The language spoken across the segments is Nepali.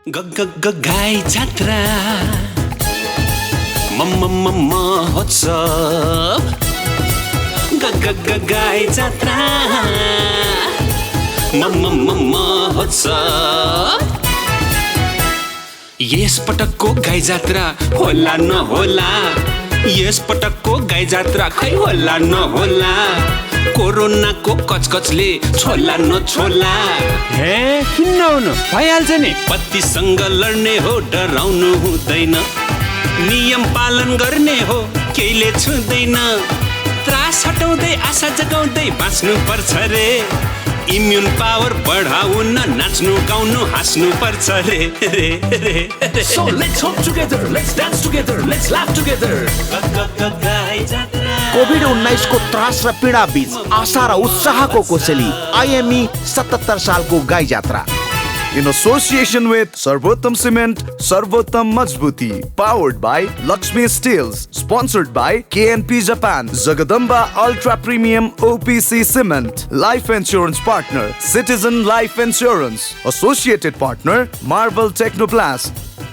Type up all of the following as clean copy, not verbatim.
गाई जात्रा महोत्सव गाई जात्रा महोत्सव यस पटकको गाई जात्रा होला नहोला यस पटकको गाई जात्रा खै होला नहोला कोरोनाको कचकचले छोला नछोला हे किन नहुनु भइहाल्छ नि पतिसँग लड्ने हो डराउनु हुँदैन नियम पालन गर्ने हो केहीले छुँदैन त्रास हटाउँदै आशा जगाउँदै बाँच्नु पर्छ रे इम्युन पावर बढाउन नाच्नु गाउनु हाँस्नु पर्छ रे रे रे So let's hope together, let's dance together, let's laugh together. COVID-19 को त्रास र पीडा बीच आशा र उत्साहको कोसेली IME 77 सालको गाई जात्रा in association with Sarvottam Cement, Sarvottam Majbuti, powered by Lakshmi Steels, sponsored by KNP Japan, Jagadamba Ultra Premium OPC Cement, Life Insurance Partner, Citizen Life Insurance, Associated Partner, Marvel Technoplast,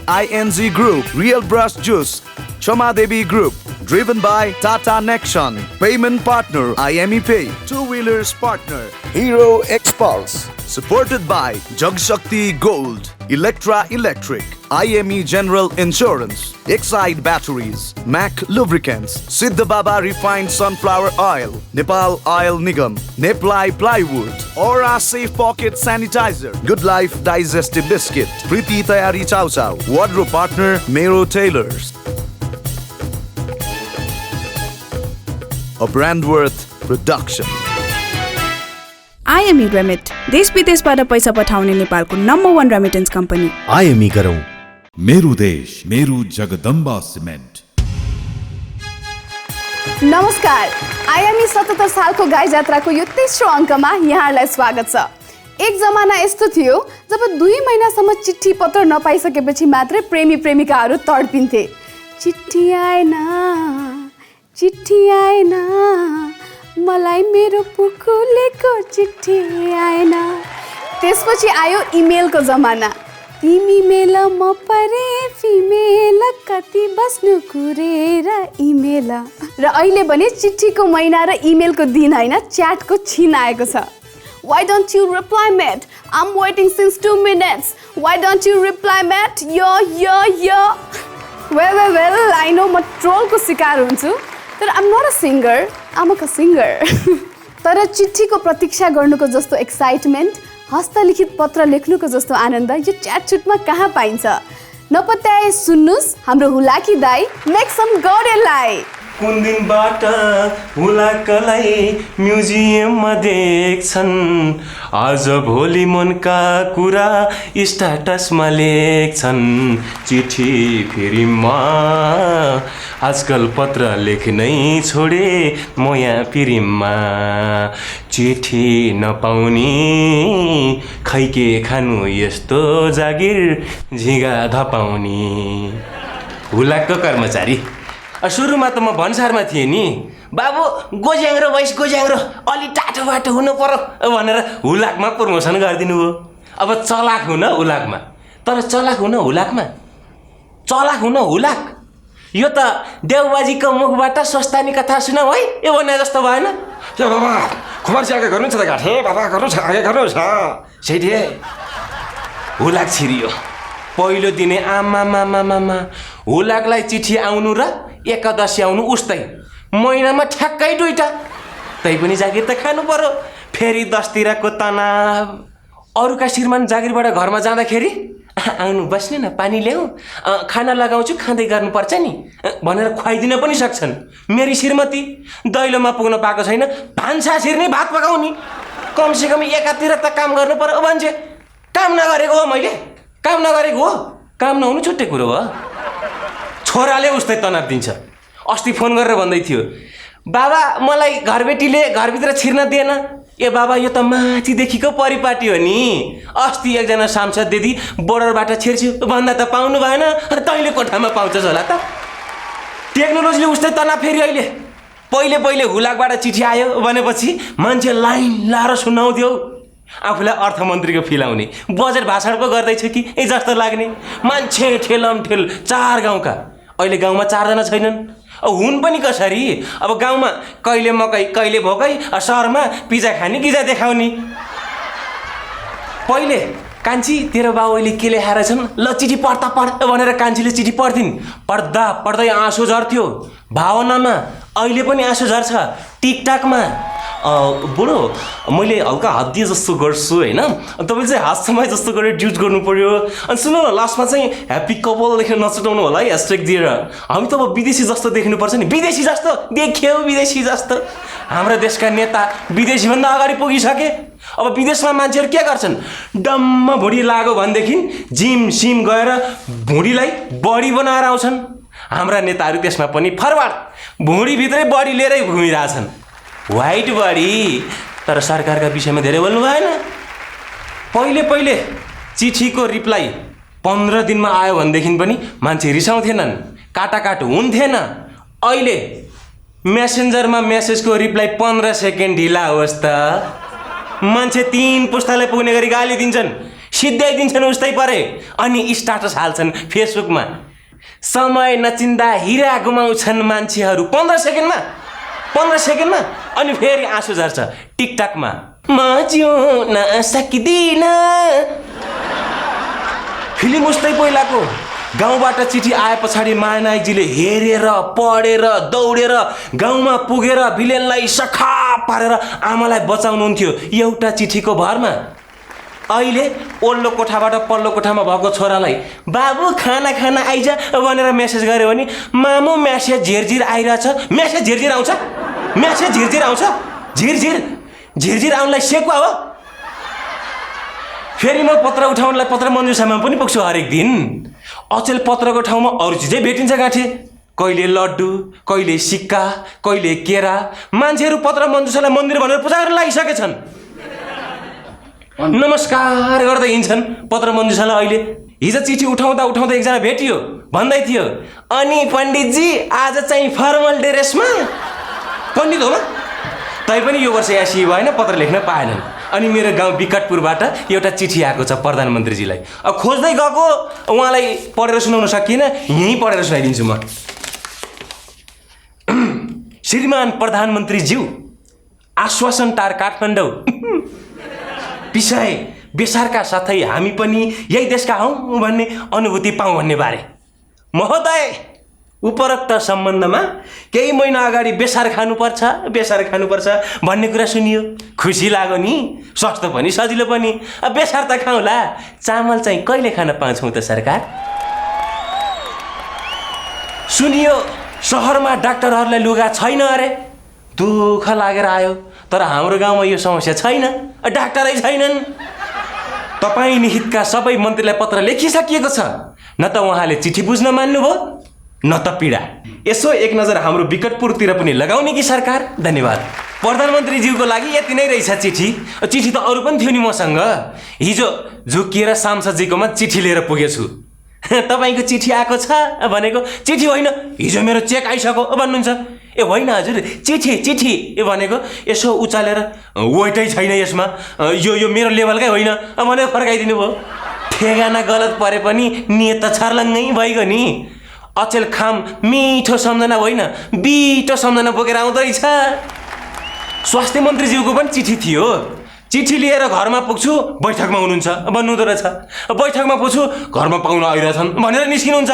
ING Group, Real Brush Juice, Choma Devi Group, driven by Tata Nexon, Payment Partner, IME Pay, Two-Wheelers Partner, Hero X-Pulse, supported by Jagshakti Gold, Electra Electric, IME General Insurance, Exide Batteries, Mac Lubricants, Siddha Baba Refined Sunflower Oil, Nepal Oil Nigam, Neplai Plywood, Aura Safe Pocket Sanitizer, Good Life Digestive Biscuit, Preeti Tayari Chow Chow, Wardrobe Partner, Mero Tailors. A Brandworth Production. IME Remit, देश विदेशबाट पैसा पठाउने नेपालको नम्बर 1 रेमिटेन्स कम्पनी। IME गरौँ मेरो देश मेरो जगदम्बा सिमेन्ट। नमस्कार, IME 77 सालको गाई जात्राको यो तेस्रो अङ्कमा यहाँहरूलाई स्वागत छ। एक जमाना यस्तो थियो जब 2 महिनासम्म चिठी पत्र नपाइसकेपछि मात्रै प्रेमी प्रेमिकाहरू तडपिन्थे। चिठी आएन मलाई मेरो पुकुलेको चिठी आएन। त्यसपछि आयो इमेलको जमाना। तिमी मेल म परे फिमेल कति बस्नु कुरेर इमेल। र अहिले भने चिठीको महिना र इमेलको दिन हैन च्याटको छिन आएको छ। Why don't you reply mate? I'm waiting since 2 minutes. Why don't you reply mate? Yo. Well, I know म ट्रोलको शिकार हुन्छु। तर I'm not a singer, I'm a singer. तर चिठीको प्रतीक्षा गर्नुको जस्तो एक्साइटमेन्ट, हस्तलिखित पत्र लेख्नुको जस्तो आनन्द यो च्याट छुटमा कहाँ पाइन्छ? नपत्याए सुन्नुस् हाम्रो हुलाकी दाई मेक सम गौरेलाई। कुन दिनबाट हुलाकलाई म्युजियममा देख्छन् आज भोलि मनका कुरा स्ट्याटसमा लेख्छन् चिठी फिरिममा आजकल पत्र लेख्नै छोडे म यहाँ पिरिममा चिठी नपाउने खैके खानु यस्तो जागिर झिगा धपाउने। हुलाकको कर्मचारी सुरुमा त म भन्सारमा थिएँ नि बाबु गोज्याङ्रो भइस गोज्याङ्रो अलि टाटो बाटो हुनु पर्यो भनेर हुलाकमा प्रमोसन गरिदिनु हो। अब चलाक हुन हुलाकमा, तर चलाक हुन हुलाकमा, चलाक हुन हुलाक यो त देवबाजीको मुखबाट स्वस्थानी कथा सुनाऊ है ए भने जस्तो भएन। ए बाबा खुमार आगे गर्नुहुन्छ त गाठे बाबा गर्नुहोस् आगे गर्नुहोस् सेठी हुलाक छिरियो। पहिलो दिने आमामामामा हुलाकलाई चिठी आउनु र एकादशी आउनु उस्तै महिनामा ठ्याक्कै 2टा। तै पनि जागिर त खानु पर्यो। फेरि 10तिरको तनाव। अरूका श्रीमान जागिरबाट घरमा जाँदाखेरि आउनु बस्ने न पानी ल्याऊ खाना लगाउँछु खाँदै गर्नुपर्छ नि भनेर खुवाइदिन पनि सक्छन्। मेरी श्रीमती दैलोमा पुग्न पाएको छैन भान्सा छिर्ने भात पकाउने। कमसेकम एकातिर त काम गर्नु पर्यो मान्छे। काम नगरेको हो मैले, काम नगरेको हो, काम नहुनु छुट्टै कुरो हो। छोराले उस्तै तनाव दिन्छ। अस्ति फोन गरेर भन्दै थियो बाबा मलाई घरबेटीले घरभित्र छिर्न दिएन। ए बाबा यो त माथिदेखिको परिपाटी हो नि। अस्ति एकजना सांसद दिदी बोर्डरबाट छिर्छु भन्दा त पाउनु भएन तैँले कोठामा पाउँछस् होला त। टेक्नोलोजीले उस्तै तनाव फेरि अहिले। पहिले हुलाकबाट चिठी आयो भनेपछि मान्छे लाइन लाएर सुनाउँथ्यो। आफूलाई अर्थमन्त्रीको फिल आउने बजेट भाषण पो गर्दैछु कि जस्तो लाग्ने मान्छे ठेलम ठेल 4 गाउँका अहिले गाउँमा 4 जना छैनन् अब हुन् पनि कसरी अब गाउँमा कहिले मकै कहिले भोकै सहरमा पिज्जा खाने गिजा देखाउने पहिले कान्छी तेरो बाबुले के लेखाएर छन् ल चिठी पढ्दा पढ भनेर कान्छीले चिठी पढ्थिन् पढ्दा पढ्दै आँसु झर्थ्यो भावनामा अहिले पनि आँसु झर्छ टिकटकमा बुढो मैले हल्का हद्दिए जस्तो गर्छु होइन तपाईँ चाहिँ हात समय जस्तो गरेर युज गर्नु पर्यो अनि सुन्नु न लास्टमा चाहिँ ह्याप्पी कपल लेखेर नछुटाउनु होला है ह्यासट्याग दिएर हामी त अब विदेशी जस्तो देख्नुपर्छ नि विदेशी जस्तो देख्यौ विदेशी जस्तो हाम्रो देशका नेता विदेशीभन्दा अगाडि पुगिसके अब विदेशमा मान्छेहरू के गर्छन् डम्म भुँडी लाग्यो भनेदेखि जिम सिम गएर भुँडीलाई बडी बनाएर आउँछन् हाम्रा नेताहरू त्यसमा पनि फरवार्ड भुँडीभित्रै बडी लिएरै घुमिरहेछन् व्हाइट बडी तर सरकारका विषयमा धेरै बोल्नु भएन पहिले चिठीको रिप्लाई 15 दिनमा आयो भनेदेखि पनि मान्छे रिसाउँथेनन् काटाकाट हुन्थेन अहिले मेसेन्जरमा मेसेजको रिप्लाई 15 सेकेन्ड ढिला होस् त मान्छे 3 पुस्तालाई पुग्ने गरी गाली दिन्छन् सिद्ध्याइदिन्छन् उस्तै परे अनि स्टाटस हाल्छन् फेसबुकमा समय नचिन्दा हिरा गुमाउँछन् मान्छेहरू 15 सेकेन्डमा अनि फेरि आँसु झर्छ टिकटकमा म जिउन सकिदिन फिल्म उस्तै पहिलाको गाउँबाट चिठी आए पछाडि मायानायकजीले हेरेर पढेर दौडेर गाउँमा पुगेर भिलेनलाई सखा पारेर आमालाई बचाउनुहुन्थ्यो एउटा चिठीको भरमा अहिले ओल्लो कोठाबाट पल्लो कोठामा भएको छोरालाई बाबु खाना खाना आइज भनेर मेसेज गर्यो भने मामु मेसेज झिरझिर आइरहेछ मेसेज झिरझिर आउँछ झिरझिर आउनलाई सेकुवा हो फेरि म पत्र उठाउनलाई पत्र मन्जुसामा पनि पुग्छु हरेक दिन अचेल पत्रको ठाउँमा अरू चिजै भेटिन्छ गाँठे कहिले लड्डु कहिले सिक्का कहिले केरा मान्छेहरू पत्र मन्जुसालाई मन्दिर भनेर पूजा गर्न लागिसकेछन् नमस्कार गर्दै हिँड्छन् पत्र मन्जुसालाई अहिले हिजो चिठी उठाउँदा एकजना भेटियो भन्दै थियो अनि पण्डितजी आज चाहिँ फर्मल ड्रेसमा पण्डित हो म तैपनि यो वर्ष एसी भएन पत्र लेख्न पाएनन् अनि मेरो गाउँ विकटपुरबाट एउटा चिठी आएको छ प्रधानमन्त्रीजीलाई अब खोज्दै गएको उहाँलाई पढेर सुनाउन सकिएन यहीँ पढेर सुनाइदिन्छु म श्रीमान प्रधानमन्त्रीज्यू आश्वासन टार काठमाडौँ विषय बेसारका साथै हामी पनि यही देशका हौँ भन्ने अनुभूति पाऊँ भन्ने बारे महोदय उपरोक्त सम्बन्धमा केही महिना अगाडि बेसार खानुपर्छ भन्ने कुरा सुनियो खुसी लाग्यो नि सस्तो पनि सजिलो पनि बेसार त खाउँला चामल चाहिँ कहिले खान पाउँछौँ त सरकार सुनियो सहरमा डाक्टरहरूलाई लुगा छैन अरे दुःख लागेर आयो तर हाम्रो गाउँमा यो समस्या छैन डाक्टरै छैनन् तपाईँ निहितका सबै मन्त्रीलाई पत्र लेखिसकिएको छ न त उहाँले चिठी बुझ्न मान्नुभयो न त पीडा यसो एक नजर हाम्रो विकटपुरतिर पनि लगाउने कि सरकार धन्यवाद प्रधानमन्त्रीज्यूको लागि यति नै रहेछ चिठी त अरू पनि थियो नि मसँग हिजो झुकिएर सांसदजीकोमा चिठी लिएर पुगेछु तपाईँको चिठी आएको छ भनेको चिठी होइन हिजो मेरो चेक आइसक्यो भन्नुहुन्छ ए होइन हजुर चिठी ए भनेको यसो उचालेर वेटै छैन यसमा यो मेरो लेभलकै होइन भनेर फर्काइदिनु भयो ठेगाना गलत परे पनि नियत त छर्लङ्गै भइगयो नि अचेल खाम मिठो सम्झना होइन बिटो सम्झना बोकेर आउँदैछ स्वास्थ्य मन्त्रीज्यूको पनि चिठी थियो चिठी लिएर घरमा पुग्छु बैठकमा हुनुहुन्छ भन्नुहुँदो रहेछ बैठकमा पुग्छु घरमा पाहुना आइरहेछन् भनेर निस्किनुहुन्छ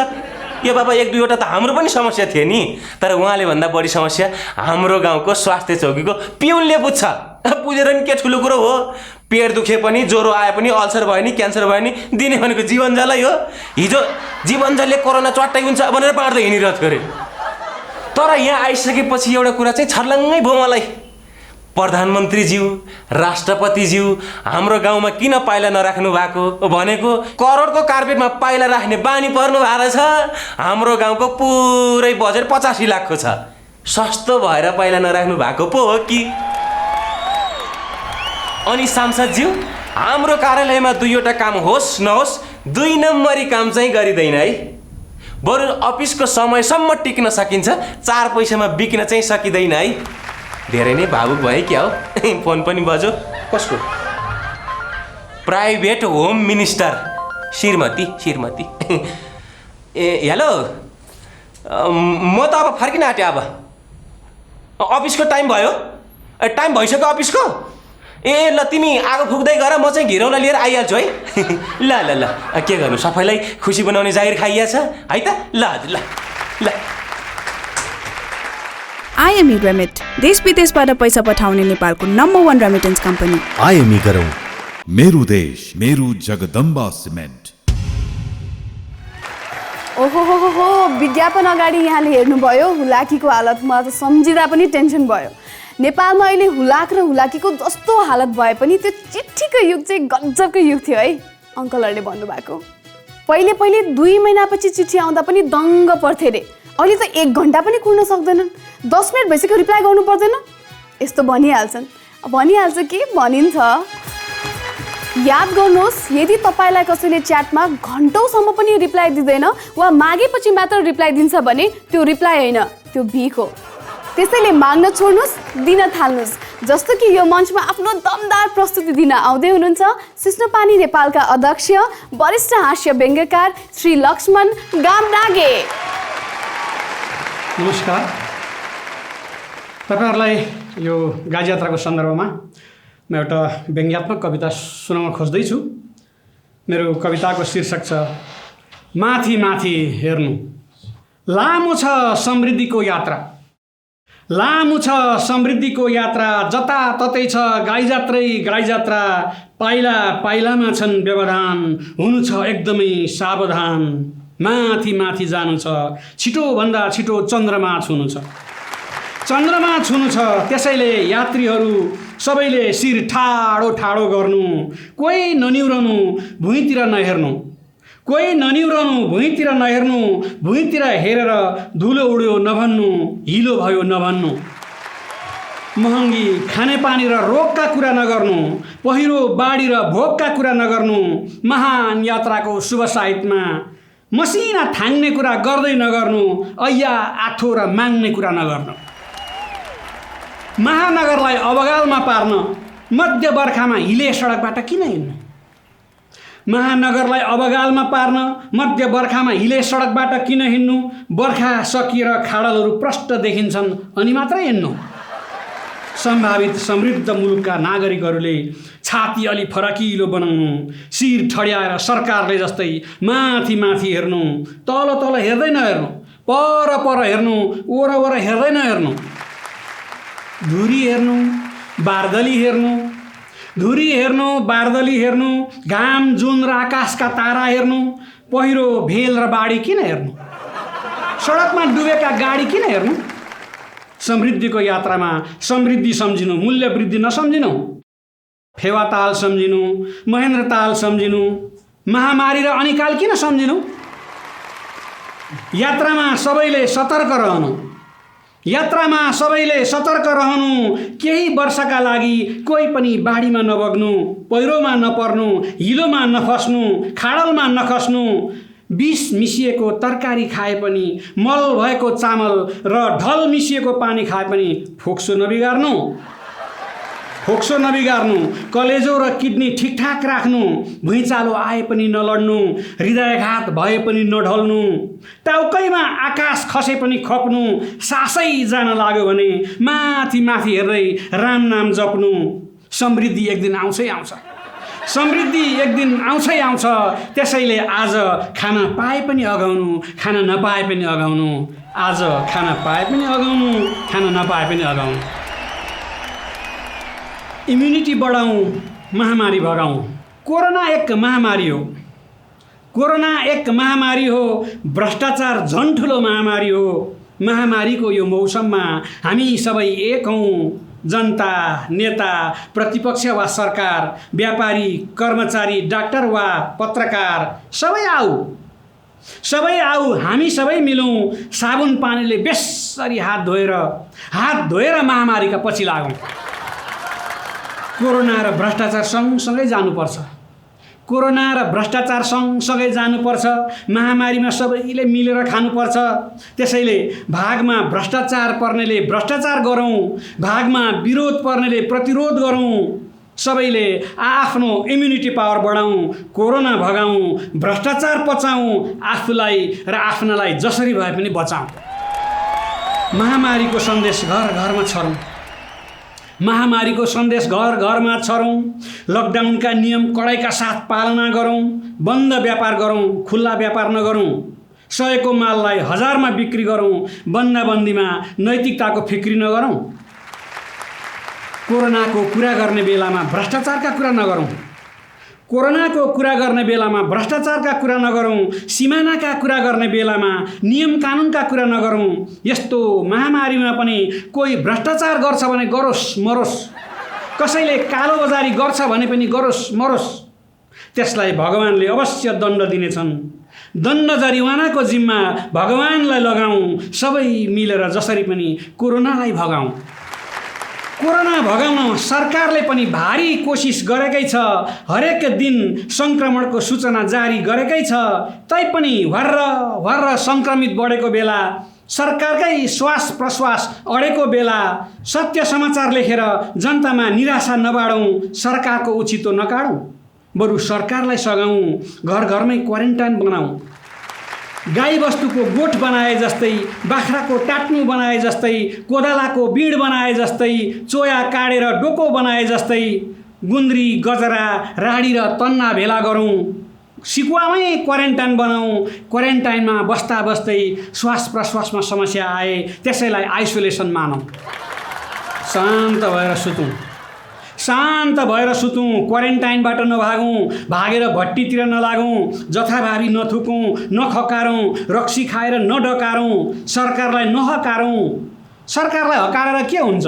यो बाबा 1-2वटा त हाम्रो पनि समस्या थियो नि तर उहाँले भन्दा बढी समस्या हाम्रो गाउँको स्वास्थ्य चौकीको पिउनले बुझ्छ बुझेर नि के ठुलो कुरो हो पेट दुखे पनि ज्वरो आए पनि अल्सर भयो नि क्यान्सर भयो नि दिने भनेको जीवनजलै हो हिजो जीवनजलले कोरोना चट्टै हुन्छ भनेर बाँड्दै हिँडिरहेको अरे तर यहाँ आइसकेपछि एउटा कुरा चाहिँ छर्लङ्गै भयो मलाई प्रधानमन्त्रीज्यू राष्ट्रपतिज्यू हाम्रो गाउँमा किन पाइला नराख्नु भएको भनेको करोडको कार्पेटमा पाइला राख्ने बानी पर्नु भएको छ हाम्रो गाउँको पुरै बजेट 85 लाखको छ सस्तो भएर पाइला नराख्नु भएको पो हो कि अनि सांसदज्यू हाम्रो कार्यालयमा 2वटा काम होस् नहोस् 2 नम्बरी काम चाहिँ गरिदैन है बरु अफिसको समयसम्म टिक्न सकिन्छ 4 पैसामा बिक्न चाहिँ सकिँदैन है धेरै नै भावुक भए क्या हो फोन पनि बज्यो कसको प्राइभेट होम मिनिस्टर श्रीमती ए हेलो म त अब फर्किन आँटेँ अब अफिसको टाइम भयो टाइम भइसक्यो अफिसको ए ल तिमी आगो फुक्दै गर म चाहिँ घिरौँला लिएर आइहाल्छु है ल ल ल के गर्नु सबैलाई खुसी बनाउने जागिर खाइया छ है त ल हजुर ल ल आइएमई रेमिट देश विदेशबाट पैसा पठाउने नेपालको नम्बर 1 रेमिटेन्स कम्पनी आइएमई गरौँ मेरो देश मेरो जगदम्बा सिमेन्ट। ओहो विज्ञापन अगाडि यहाँले हेर्नुभयो हुलाकीको हालतमा त सम्झिँदा पनि टेन्सन भयो। नेपालमा अहिले हुलाक र हुलाकीको जस्तो हालत भए पनि त्यो चिठीको युग चाहिँ गजबको युग थियो है अङ्कलहरूले भन्नुभएको। पहिले 2 महिनापछि चिठी आउँदा पनि दङ्ग पर्थे रे, अहिले त 1 घन्टा पनि कुर्न सक्दैनन्। 10 मिनट भइसक्यो रिप्लाई गर्नु पर्दैन, यस्तो भनिहाल्छ कि भनिन्छ। याद गर्नुहोस्, यदि तपाईँलाई कसैले च्याटमा घन्टौँसम्म पनि रिप्लाई दिँदैन वा मागेपछि मात्र रिप्लाई दिन्छ भने त्यो रिप्लाई होइन, त्यो भिख हो। त्यसैले माग्न छोड्नुहोस्, दिन थाल्नुहोस्। जस्तो कि यो मञ्चमा आफ्नो दमदार प्रस्तुति दिन आउँदै हुनुहुन्छ सिस्नोपानी नेपालका अध्यक्ष वरिष्ठ हास्य व्यङ्ग्यकार श्री लक्ष्मण गामनागे। नमस्कार। तपाईँहरूलाई यो गाजी यात्राको सन्दर्भमा म एउटा व्यङ्ग्यात्मक कविता सुनाउन खोज्दैछु। मेरो कविताको शीर्षक छ माथि माथि हेर्नु। लामो छ समृद्धिको यात्रा, लामो छ समृद्धिको यात्रा, जताततै छ गाईजात्रा, पाइला पाइलामा छन् व्यवधान, हुनु छ एकदमै सावधान। माथि माथि जानु छ, छिटोभन्दा छिटो चन्द्रमा छुनु छ, चन्द्रमा छुनु छ। त्यसैले यात्रीहरू सबैले शिर ठाडो ठाडो गर्नु, कोही ननिउरनु भुइँतिर नहेर्नु, कोही ननिउरनु भुइँतिर नहेर्नु, भुइँतिर हेरेर धुलो उड्यो नभन्नु, हिलो भयो नभन्नु। महँगी खानेपानी र रोगका कुरा नगर्नु, पहिरो बाढी र भोगका कुरा नगर्नु, महान यात्राको शुभ साहित्यमा मसिना थाङ्ने कुरा गर्दै नगर्नु, ऐया आठो र माग्ने कुरा नगर्नु। महानगरलाई अबगालमा पार्न मध्य बर्खामा हिले सडकबाट किन हिँड्नु, महानगरलाई अबगालमा पार्न मध्य बर्खामा हिले सडकबाट किन हिँड्नु, बर्खा सकिएर खाडलहरू प्रष्ट देखिन्छन् अनि मात्रै हिँड्नु। सम्भावित समृद्ध मुलुकका नागरिकहरूले छाती अलि फराकिलो बनाउनु, शिर ठड्याएर सरकारले जस्तै माथि माथि हेर्नु, तल तल हेर्दै नहेर्नु, पर पर हेर्नु, वरपर हेर्दै नहेर्नु। धुरी हेर्नु बारदली हेर्नु, धुरी हेर्नु बारदली हेर्नु, घाम जुन र आकाशका तारा हेर्नु, पहिरो भेल र बाढी किन हेर्नु, सडकमा डुबेका गाडी किन हेर्नु। समृद्धिको यात्रामा समृद्धि सम्झिनु, मूल्य वृद्धि नसम्झिनु। फेवाताल सम्झिनु, महेन्द्रताल सम्झिनु, महामारी र अनिकाल किन सम्झिनु। यात्रामा सबैले सतर्क रहनु, यात्रामा सबैले सतर्क रहनु, केही वर्षका लागि कोही पनि बाढीमा नबग्नु, पहिरोमा नपर्नु, हिलोमा नफस्नु, खाडलमा नखस्नु। विष मिसिएको तरकारी खाए पनि, मल भएको चामल र ढल मिसिएको पानी खाए पनि फोक्सो नबिगार्नु, फोक्सो नबिगार्नु। कलेजो र किडनी ठिकठाक राख्नु, भुइँचालो आए पनि नलड्नु, हृदयघात भए पनि नढल्नु। टाउकैमा आकाश खसे पनि खप्नु, सासै जान लाग्यो भने माथि माथि हेर्दै राम नाम जप्नु। समृद्धि एक दिन आउँछै आउँछ, समृद्धि एक दिन आउँछै आउँछ। त्यसैले आज खान पाए पनि अगाउनु, खान नपाए पनि अगाउनु, आज खान पाए पनि अगाउनु, खान नपाए पनि अगाउनु। इम्युनिटी बढाउँ, महामारी भगाउँ। कोरोना एक महामारी हो, कोरोना एक महामारी हो, भ्रष्टाचार झन् ठुलो महामारी हो। महामारीको यो मौसममा हामी सबै एक हौँ, जनता, नेता, प्रतिपक्ष वा सरकार, व्यापारी, कर्मचारी, डाक्टर वा पत्रकार, सबै आऊ, हामी सबै मिलौँ। साबुन पानीले बेसरी हात धोएर महामारीका पछि लागौँ। कोरोना र भ्रष्टाचार सँगसँगै जानुपर्छ, कोरोना र भ्रष्टाचार सँगसँगै जानुपर्छ। महामारीमा सबैले मिलेर खानुपर्छ। त्यसैले भागमा भ्रष्टाचार पर्नेले भ्रष्टाचार गरौँ, भागमा विरोध पर्नेले प्रतिरोध गरौँ। सबैले आफ्नो इम्युनिटी पावर बढाउँ, कोरोना भगाउँ, भ्रष्टाचार पचाउँ, आफूलाई र आफ्नालाई जसरी भए पनि बचाउँ। महामारीको सन्देश घर घरमा छरौँ। महामारीको सन्देश घर घरमा छरौँ। लकडाउनका नियम कडाइका साथ पालना गरौँ। बन्द व्यापार गरौँ, खुल्ला व्यापार नगरौँ। 100 को माललाई 1000 मा बिक्री गरौँ। बन्दाबन्दीमा नैतिकताको फिक्री नगरौँ। कोरोनाको कुरा गर्ने बेलामा भ्रष्टाचारका कुरा नगरौँ। कोरोनाको कुरा गर्ने बेलामा भ्रष्टाचारका कुरा नगरौँ। सिमानाका कुरा गर्ने बेलामा नियम कानुनका कुरा नगरौँ। यस्तो महामारीमा पनि कोही भ्रष्टाचार गर्छ भने गरोस् मरोस्, कसैले कालोबजारी गर्छ भने पनि गरोस् मरोस्, त्यसलाई भगवानले अवश्य दण्ड दिनेछन्। दण्ड जरिवानाको जिम्मा भगवानलाई लगाऊँ। सबै मिलेर जसरी पनि कोरोनालाई भगाऊँ। कोरोना भगाउन सरकारले पनि भारी कोसिस गरेकै छ। हरेक दिन सङ्क्रमणको सूचना जारी गरेकै छ। तैपनि भर्र सङ्क्रमित बढेको बेला, सरकारकै श्वास प्रश्वास अडेको बेला सत्य समाचार लेखेर जनतामा निराशा नबाडौँ, सरकारको उचितो नकाडौँ। बरु सरकारलाई सघाउँ, घर घरमै क्वारेन्टाइन बनाऊँ। गाई बस्तुको गोठ बनाए जस्तै, बाख्राको टाट्नु बनाए जस्तै, कोदालाको बिँड बनाए जस्तै, चोया काटेर डोको बनाए जस्तै गुन्द्री, गजरा, राडी र तन्ना भेला गरौँ। सिकुवामै क्वारेन्टाइन बनाऊँ। क्वारेन्टाइनमा बस्दा बस्दै श्वास प्रश्वासमा समस्या आए त्यसैलाई आइसोलेसन मानौँ। शान्त भएर सुतौँ। शान्त भएर सुतौँ। क्वारेन्टाइनबाट नभागौँ। भागेर भट्टीतिर नलागौँ। जथाभावी नथुकौँ, नखकारौँ, रक्सी खाएर नडकारौँ, सरकारलाई नहकारौँ। सरकारलाई हकारेर के हुन्छ?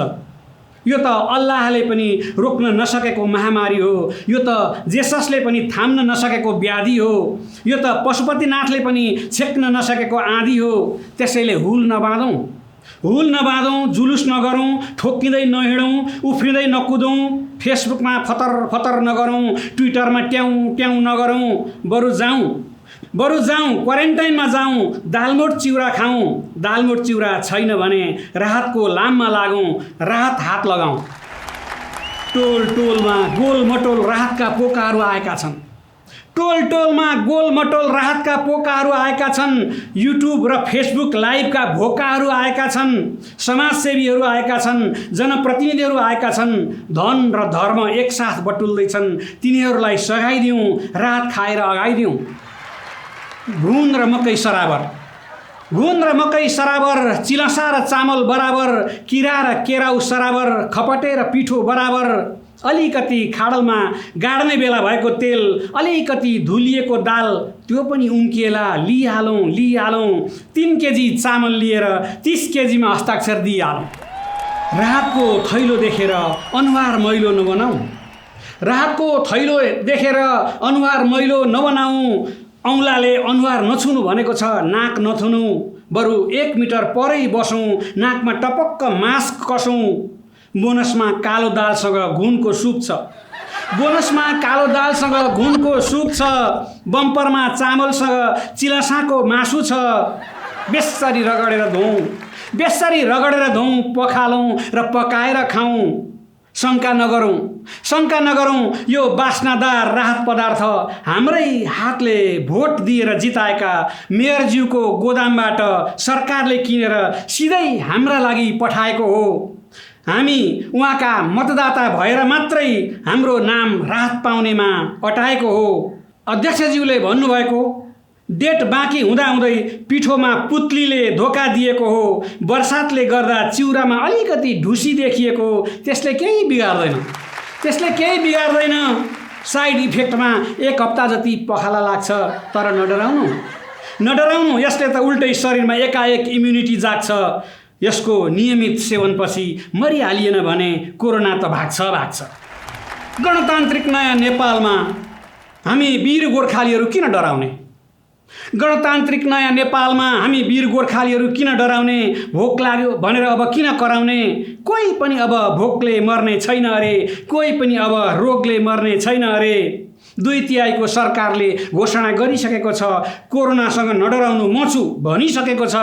यो त अल्लाहले पनि रोक्न नसकेको महामारी हो। यो त जेससले पनि थाम्न नसकेको व्याधि हो। यो त पशुपतिनाथले पनि छेक्न नसकेको आँधी हो। त्यसैले हुल नबाँधौँ। हुल नबाँधौँ, जुलुस नगरौँ, ठोक्किँदै नहिँडौँ, उफ्रिँदै नकुदौँ, फेसबुकमा फतर फतर नगरौँ, ट्विटरमा ट्याउँ ट्याउँ नगरौँ। बरु जाउँ क्वारेन्टाइनमा जाउँ, दालमोट चिउरा खाउँ। दालमोट चिउरा छैन भने राहतको लाममा लागौँ, राहत हात लगाउँ। टोल टोलमा गोलमटोल राहतका पोकाहरू आएका छन्। टोल टोलमा गोलमटोल राहतका पोकाहरू आएका छन्। युट्युब र फेसबुक लाइभका भोकाहरू आएका छन्। समाजसेवीहरू आएका छन्। जनप्रतिनिधिहरू आएका छन्। धन र धर्म एकसाथ बटुल्दैछन्। तिनीहरूलाई सघाइदिउँ, राहत खाएर अगाइदिउँ। घुन र मकै सराबर, चिलसा र चामल बराबर, किरा र केराउ सराबर, खपटे र पिठो बराबर। अलिकति खाडलमा गाड्ने बेला भएको तेल, अलिकति धुलिएको दाल, त्यो पनि उम्किएला लिइहालौँ। 3 केजी चामल लिएर 30 केजीमा हस्ताक्षर दिइहालौँ। राहतको थैलो देखेर अनुहार मैलो नबनाऊ। राहतको थैलो देखेर अनुहार मैलो नबनाऊ। औँलाले अनुहार नछुनु भनेको छ, नाक नथुनौ। बरु 1 मिटर परै बसौँ, नाकमा टपक्क मास्क कसौँ। बोनसमा कालो दालसँग घुनको सुप छ। बोनसमा कालो दालसँग घुनको सुप छ। बम्परमा चामलसँग चिलसाको मासु छ। बेसरी रगडेर धौँ, पखालौँ र पकाएर खाउँ। शङ्का नगरौँ, यो बास्नादार राहत पदार्थ हाम्रै हातले भोट दिएर जिताएका मेयरज्यूको गोदामबाट सरकारले किनेर सिधै हाम्रा लागि पठाएको हो। हामी उहाँका मतदाता भएर मात्रै हाम्रो नाम राहत पाउनेमा अटाएको हो। अध्यक्षज्यूले भन्नुभएको डेट बाँकी हुँदाहुँदै पिठोमा पुत्लीले धोका दिएको हो। बर्सातले गर्दा चिउरामा अलिकति ढुसी देखिएको, त्यसले केही बिगार्दैन। साइड इफेक्टमा 1 हप्ता जति पखाला लाग्छ। तर नडराउनु, यसले त उल्टै शरीरमा एकाएक इम्युनिटी जाग्छ। यसको नियमित सेवनपछि मरिहालिएन भने कोरोना त भाग्छ। गणतान्त्रिक नयाँ नेपालमा हामी वीर गोर्खालीहरू किन डराउने? गणतान्त्रिक नयाँ नेपालमा हामी वीर गोर्खालीहरू किन डराउने? भोक लाग्यो भनेर अब किन कराउने? कोही पनि अब भोकले मर्ने छैन अरे, कोही पनि अब रोगले मर्ने छैन अरे। 2/3 सरकारले घोषणा गरिसकेको छ। कोरोनासँग नडराउनु मछु भनिसकेको छ।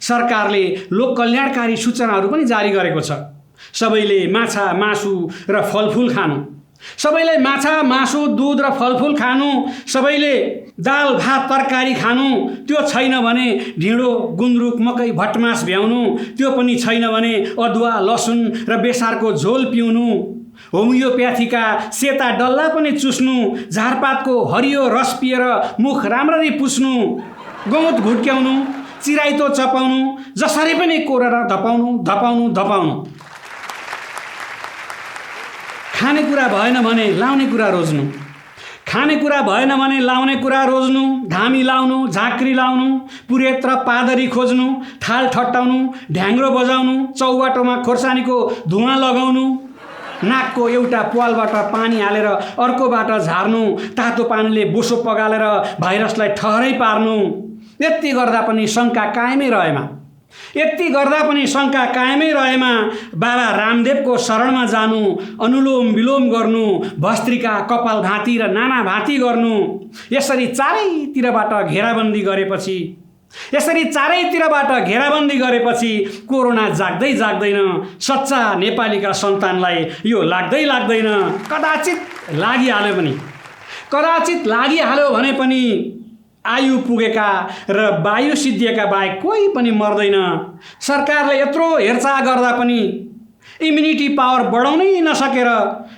सरकारले लोक कल्याणकारी सूचनाहरू पनि जारी गरेको छ। सबैले माछा, मासु र फलफुल खानु। सबैलाई माछा मासु दूध र फलफुल खानु, सबैले दाल भात तरकारी खानु, त्यो छैन भने ढिँडो गुन्द्रुक मकै भटमास भ्याउनु, त्यो पनि छैन भने अदुवा लसुन र बेसारको झोल पिउनु, होमियोप्याथीका सेता डल्ला पनि चुस्नु, झारपातको हरियो रस पिएर मुख राम्ररी पुस्नु, गौत घुट्क्याउनु, चिराइतो चपाउनु, जसरी पनि कोरेर धपाउनु धपाउनु धपाउनु। खानेकुरा भएन भने लाउने कुरा रोज्नु, खानेकुरा भएन भने लाउने कुरा रोज्नु, धामी लाउनु, झाँक्री लाउनु, पुरेत र पादरी खोज्नु, थाल ठट्टाउनु, ढ्याङ्ग्रो बजाउनु, चौबाटोमा खोर्सानीको धुवाँ लगाउनु, नाकको एउटा प्वालबाट पानी हालेर अर्कोबाट झार्नु, तातो पानीले बोसो पगालेर भाइरसलाई ठहरै पार्नु। यति गर्दा पनि शङ्का कायमै रहेमा बाबा रामदेवको शरणमा जानु, अनुलोम विलोम गर्नु, भस्त्रिका कपाल भाती र नाना भाती गर्नु। यसरी चारैतिरबाट घेराबन्दी गरेपछि कोरोना जाग्दै जाग्दैन। सच्चा नेपालीका सन्तानलाई यो लाग्दैन। कदाचित लागिहाल्यो भने पनि आयु पुगेका र वायु सिद्धिएका बाहेक कोही पनि मर्दैन। सरकारले यत्रो हेरचाह गर्दा पनि इम्युनिटी पावर बढाउनै नसकेर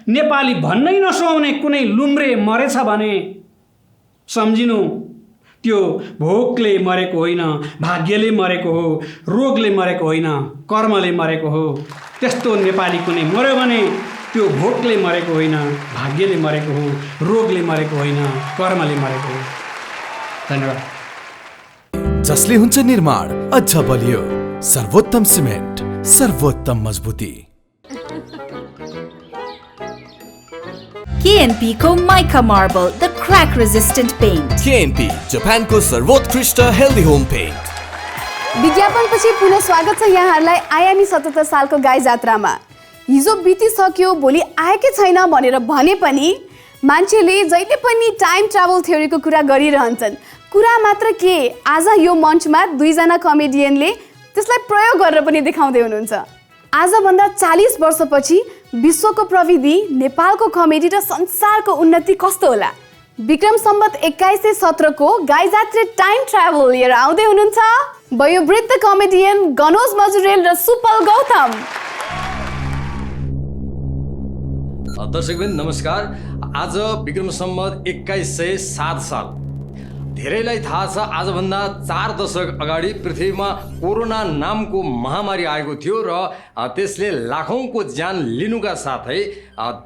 नेपाली भन्नै नसुहाउने कुनै लुम्रे मरेछ भने सम्झिनु, त्यो भोकले मरेको होइन, भाग्यले मरेको हो, रोगले मरेको होइन, कर्मले मरेको हो। त्यस्तो नेपाली कुनै मर्यो भने त्यो भोकले मरेको होइन, भाग्यले मरेको हो, रोगले मरेको होइन, कर्मले मरेको हो। धन्यवाद। जसले हुन्छ निर्माण अझ बलियो, सर्वोत्तम सिमेन्ट, सर्वोत्तम मजबुती। KNP को mica marble, the crack resistant paint. KNP Japan को सर्वोत्कृष्ट हेल्दी होम पेंट। विज्ञापनपछि पुनः स्वागत छ यहाँहरूलाई आयामी 77 सालको गाई जात्रामा। हिजो बितिसक्यो, भोलि आएकै छैन भनेर भने पनि मान्छेले जहिले पनि टाइम ट्राभल थ्योरीको कुरा गरिरहन्छन्। कुरा मात्र के, आज यो मञ्चमा दुईजना कमेडियनले त्यसलाई प्रयोग गरेर पनि देखाउँदै हुनुहुन्छ। आजभन्दा 40 वर्षपछि विश्वको प्रविधि, नेपालको कमेडी र संसारको उन्नति कस्तो होला? विक्रम सम्वत 2117 को गाईजात्रे टाइम ट्राभल लिएर आउँदै हुनुहुन्छ वयोवृद्ध कमेडियन गणोज मजुरेल र सुपल गौतम। दर्शकवृन्द नमस्कार। आज विक्रम सम्वत 2107 साल। धेरैलाई थाहा छ, आजभन्दा 4 दशक अगाडि पृथ्वीमा कोरोना नामको महामारी आएको थियो र त्यसले लाखौँको ज्यान लिनुका साथै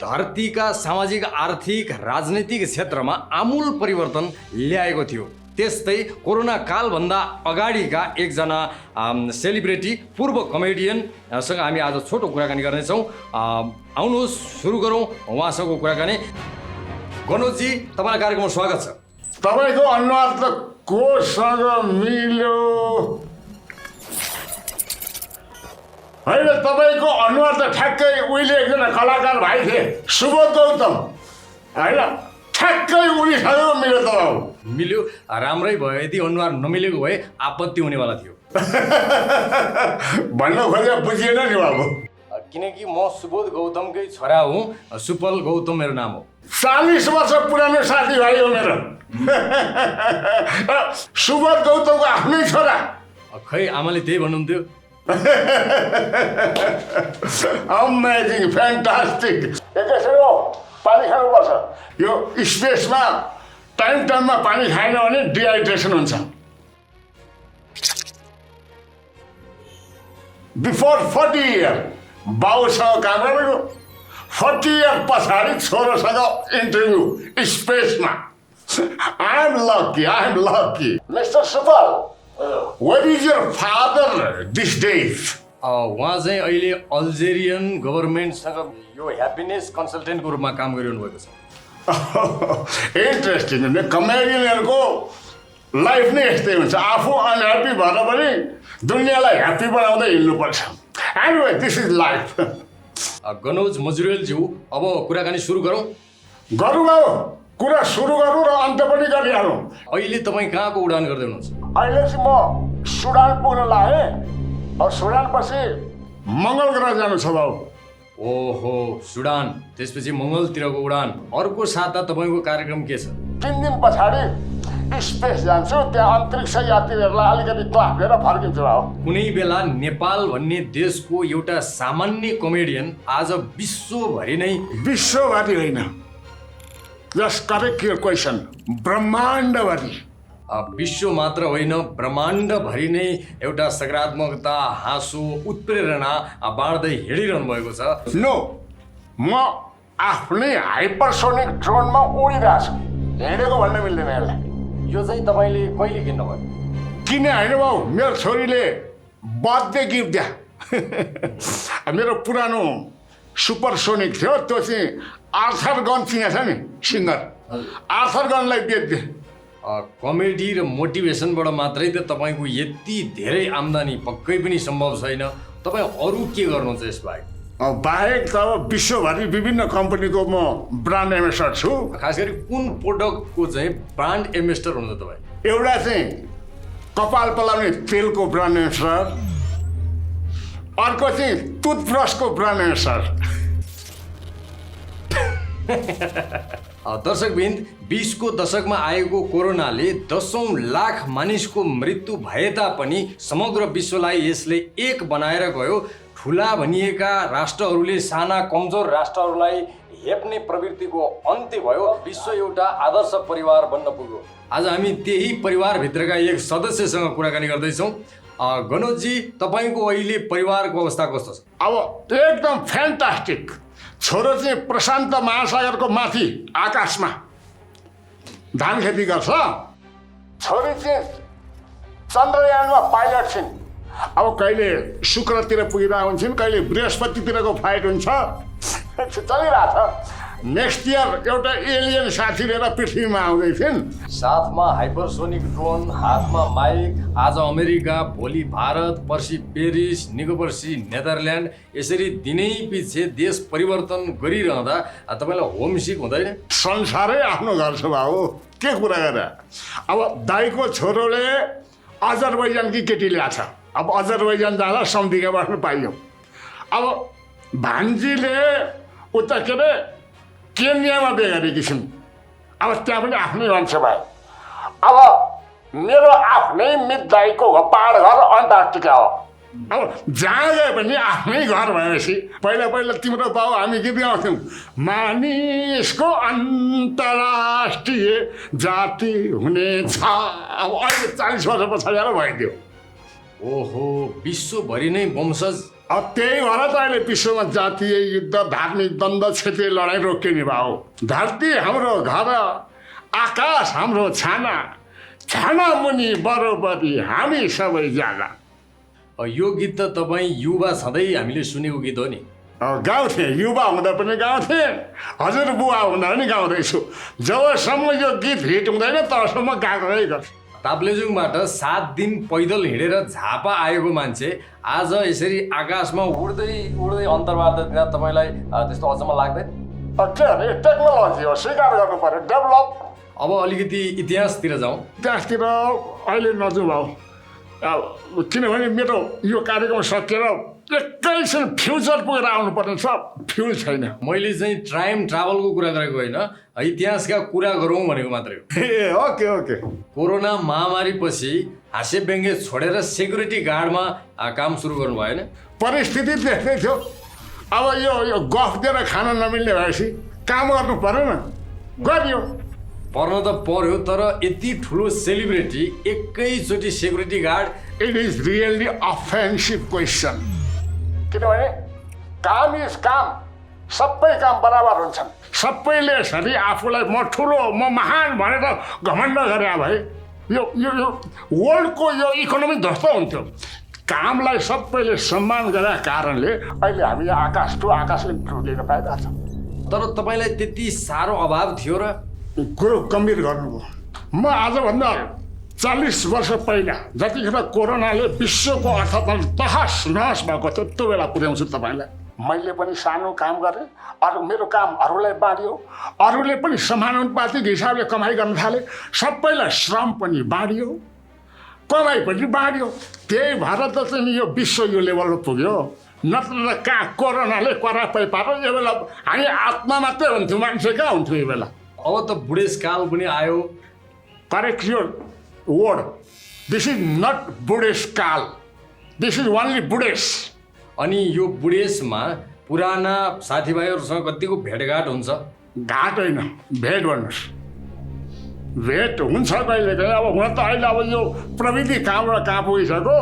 धरतीका सामाजिक आर्थिक राजनैतिक क्षेत्रमा आमूल परिवर्तन ल्याएको थियो। त्यस्तै कोरोना कालभन्दा अगाडिका एकजना सेलिब्रिटी पूर्व कमेडियनसँग हामी आज छोटो कुराकानी गर्नेछौँ। आउनुहोस् सुरु गरौँ उहाँसँगको कुराकानी। गणोजजी, तपाईँलाई कार्यक्रममा स्वागत छ। तपाईँको अनुहार त कोसँग मिल्यो होइन? तपाईँको अनुहार त ठ्याक्कै उहिले एकजना कलाकार भाइ थिए सुबोध गौतम होइन, ठ्याक्कै उनीसँग मिल्यो। त मिल्यो, राम्रै भयो। यदि अनुहार नमिलेको भए आपत्ति हुनेवाला थियो। भन्न खोजेर बुझिएन नि बाबु। किनकि म सुबोध गौतमकै छोरा हुँ, सुपल गौतम मेरो नाम हो। 40 वर्ष पुरानो साथीभाइ हो मेरो। सुबोध गौतमको आफ्नै छोरा। खै आमाले त्यही भन्नुहुन्थ्यो। Amazing, fantastic. एकैछिन हो, पानी खानुपर्छ। यो स्पेसमा टाइममा पानी खाएन भने डिहाइड्रेसन हुन्छ। बिफोर 40 इयर बाउसँग काम गरेको, 40 इयर पछाडि छोरोसँग interview स्पेसमा। I am lucky. Mr. Supal, what is your father these days? उहाँ चाहिँ अहिले अल्जेरियन गभर्मेन्टसँग यो ह्याप्पिनेस कन्सल्टेन्टको रूपमा काम गरिरहनु भएको छ। इन्ट्रेस्टिङ। कमेडियनहरूको लाइफ नै यस्तै हुन्छ, आफू अनह्याप्पी भएर पनि दुनियाँलाई ह्याप्पी बनाउँदै हिँड्नुपर्छ। Anyway, this is life. गणोज मजुरेलज्यू, अब कुराकानी सुरु गरौँ। कुरा सुरु गरौँ र अन्त पनि गरिहालौँ। अहिले तपाईँ कहाँको उडान गर्दै हुनुहुन्छ? अहिले चाहिँ म सुडान पुग्न लागेँ। अब सुडान पछि मङ्गल ग्रह जानु छ बाबु। ओहो सुडान, त्यसपछि मङ्गलतिरको उडान। अर्को साता तपाईँको कार्यक्रम के छ? 3 दिन पछाडि स्पेस जान्छु, त्यहाँ अन्तरिक्ष यात्रीहरूलाई अलिकति क्लास लिएर फर्किन्छु भाउ। कुनै बेला नेपाल भन्ने देशको एउटा सामान्य कमेडियन आज विश्वभरि नै, विश्वभरि होइन, जस्ट करेक्ट योर क्वेसन, ब्रह्माण्डभरि। विश्व मात्र होइन, ब्रह्माण्डभरि नै एउटा सकारात्मकता, हाँसो, उत्प्रेरणा बाँड्दै हिँडिरहनु भएको छ। नो, म आफ्नै हाइपरसोनिक ड्रोनमा उडिरहेको छु, हिँडेको भन्न मिल्दैन यसलाई। यो चाहिँ तपाईँले कहिले किन्नुभयो? किन होइन भाउ, मेरो छोरीले बर्थडे गिफ्ट दिया। मेरो पुरानो सुपरसोनिक थियो, त्यो चाहिँ आर्थर गन चिनेको छ नि, सिङ्गर आर्थर गनलाई बेच्दिए। कमेडी र मोटिभेसनबाट मात्रै त तपाईँको यति धेरै आम्दानी पक्कै पनि सम्भव छैन। तपाईँ अरू के गर्नुहुन्छ यसबाहेक? बाहेक त अब विश्वभरि विभिन्न कम्पनीको म ब्रान्ड एम्बेसडर छु। खास गरी कुन प्रोडक्टको चाहिँ ब्रान्ड एम्बेसडर हुनुहुन्छ तपाईँ? एउटा चाहिँ कपाल पलाउने तेलको ब्रान्ड एम्बेसडर, अर्को चाहिँ टुथब्रसको ब्रान्ड एम्बेसडर। दर्शकवृन्द, 20को दशकमा आएको कोरोनाले 10औं लाख मानिसको मृत्यु भए तापनि समग्र विश्वलाई यसले एक बनाएर गयो। ठुला भनिएका राष्ट्रहरूले साना कमजोर राष्ट्रहरूलाई हेप्ने प्रवृत्तिको अन्त्य भयो। विश्व एउटा आदर्श परिवार बन्न पुग्यो। आज हामी त्यही परिवारभित्रका एक सदस्यसँग कुराकानी गर्दैछौँ। गणेशजी, तपाईँको अहिले परिवारको अवस्था कस्तो छ? अब एकदम फ्यान्टास्टिक। छोरो चाहिँ प्रशान्त महासागरको माथि आकाशमा धान खेती गर्छ, छोरी चाहिँ चन्द्रयानमा पाइलट छिन्। अब कहिले शुक्रतिर पुगिरहेको हुन्छन्, कहिले बृहस्पतितिरको फ्लाइट हुन्छ, चलिरहेछ। नेक्स्ट इयर एउटा एलियन साथी लिएर पृथ्वीमा आउँदैछन्, साथमा हाइपरसोनिक ड्रोन, हातमा माइक। आज अमेरिका, भोलि भारत, पर्सि पेरिस, निको पर्सि नेदरल्यान्ड। यसरी दिनै पछि देश परिवर्तन गरिरहँदा तपाईँलाई होमसिक हुँदैन? संसारै आफ्नो घर छ भाउ, के कुरा गरे। अब दाइको छोरोले अजरबैजानकी केटी ल्याछ, अब अजरबैजान जाँदा सम्धिका बस्नु पाइयो। अब भान्जीले उता के अरे केन्यामा बिहे गरेकी छिन्, अब त्यहाँ पनि आफ्नै मान्छे भयो। अब मेरो आफ्नै मित दाइको पहाड घर अन्टार्क्टिका हो। अब जहाँ गए पनि आफ्नै घर भएपछि पहिला पहिला तिम्रो बाउ हामी गीत गाउँथ्यौँ, मानिसको अन्तर्राष्ट्रिय जाति हुनेछ। अब अहिले 40 वर्ष पछाडि आएर भइदियो। ओहो, विश्वभरि नै वंशज। अब त्यही भएर त अहिले विश्वमा जातीय युद्ध, धार्मिक द्वन्द्व, क्षेत्रीय लडाइँ रोकियो नि भाउ। धरती हाम्रो घर, आकाश हाम्रो छाना, छाना मुनि बरोबरी हामी सबैजना। यो गीत त तपाईँ युवा छँदै हामीले सुनेको गीत हो नि? गाउँथेँ, युवा हुँदा पनि गाउँथेँ, हजुर बुवा हुँदा पनि गाउँदैछु। जबसम्म यो गीत हिट हुँदैन तबसम्म गाएकै गर्छु। ताप्लेजुङबाट 7 दिन पैदल हिँडेर झापा आएको मान्छे आज यसरी आकाशमा उड्दै उड्दै अन्तर्वार्ता दिँदा तपाईँलाई त्यस्तो अचम्म लाग्दैन? के अरे, टेक्नोलोजी हो, स्वीकार गर्नु पर्यो, डेभलप। अब अलिकति इतिहासतिर जाउँ। इतिहासतिर अहिले नजाउँ भाउ, किनभने मेरो यो कार्यक्रम सकिएर एकैछिन फ्युचर पुगेर आउनुपर्ने छ, फ्युल छैन। मैले चाहिँ टाइम ट्राभलको कुरा गरेको होइन, इतिहासका कुरा गरौँ भनेको मात्रै हो। ए ओके ओके। कोरोना महामारी पछि हाँस्य व्यङ्ग्य छोडेर सेक्युरिटी गार्डमा काम सुरु गर्नु भयो होइन? परिस्थिति त्यस्तै थियो। अब यो गफ दिएर खान नमिल्ने भएपछि काम गर्नु परेन, गरियो। पर्न त पर्यो, तर यति ठुलो सेलिब्रिटी एकैचोटि security guard, it is really offensive question. किनभने काम इज काम, सबै काम बराबर हुन्छन्। सबैले यसरी आफूलाई म ठुलो, म महान भनेर घमण्ड गरे भए यो यो यो वर्ल्डको यो इकोनोमी ध्वस्त हुन्थ्यो। कामलाई सबैले सम्मान गरेका कारणले अहिले हामी आकाश टु आकाश लिन पाइरहेको छौँ। तर तपाईँलाई त्यति साह्रो अभाव थियो र? कुरो गम्भीर गर्नुभयो। म आजभन्दा 40 वर्ष पहिला जतिखेर कोरोनाले विश्वको अर्थतन्त्र तहस नहस भएको थियो, त्यो बेला पुर्याउँछु तपाईँलाई। मैले पनि सानो काम गरेँ, अरू मेरो काम अरूलाई बाँडियो, अरूले पनि समानुपातिक हिसाबले कमाइ गर्न थाले, सबैलाई श्रम पनि बाँडियो, कमाइ पनि बाँडियो। त्यही भएर त चाहिँ यो विश्व यो लेभलमा पुग्यो। नत्र त कहाँ कोरोनाले करापै पारो यो बेला हामी आत्मा मात्रै हुन्थ्यौँ मान्छे कहाँ हुन्थ्यो यो बेला अब त बुढेसकाल पनि आयो correct your word this is not बुढेसकाल दिस इज ओन्ली बुढेस अनि यो बुढेसमा पुराना साथीभाइहरूसँग कतिको भेटघाट हुन्छ घाट होइन भेट भन्नुहोस् भेट हुन्छ कहिलेकाहीँ अब हुन त अहिले अब यो प्रविधि कहाँबाट कहाँ पुगिसक्यो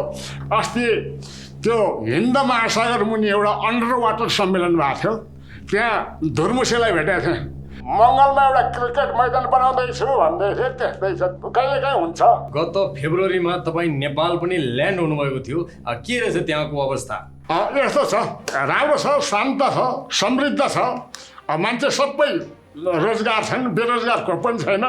अस्ति त्यो हिन्द महासागर मुनि एउटा अन्डर वाटर सम्मेलन भएको थियो त्यहाँ धुर्मुसेलाई भेटेको थिएँ मङ्गलमा एउटा क्रिकेट मैदान बनाउँदैछु भन्दै थिएँ त्यस्तै छ कहिलेकाहीँ हुन्छ गत फेब्रुअरीमा तपाईँ नेपाल पनि ल्यान्ड हुनुभएको थियो के रहेछ त्यहाँको अवस्था यस्तो छ राम्रो छ शान्त छ समृद्ध छ मान्छे सबै रोजगार छन् बेरोजगारको पनि छैन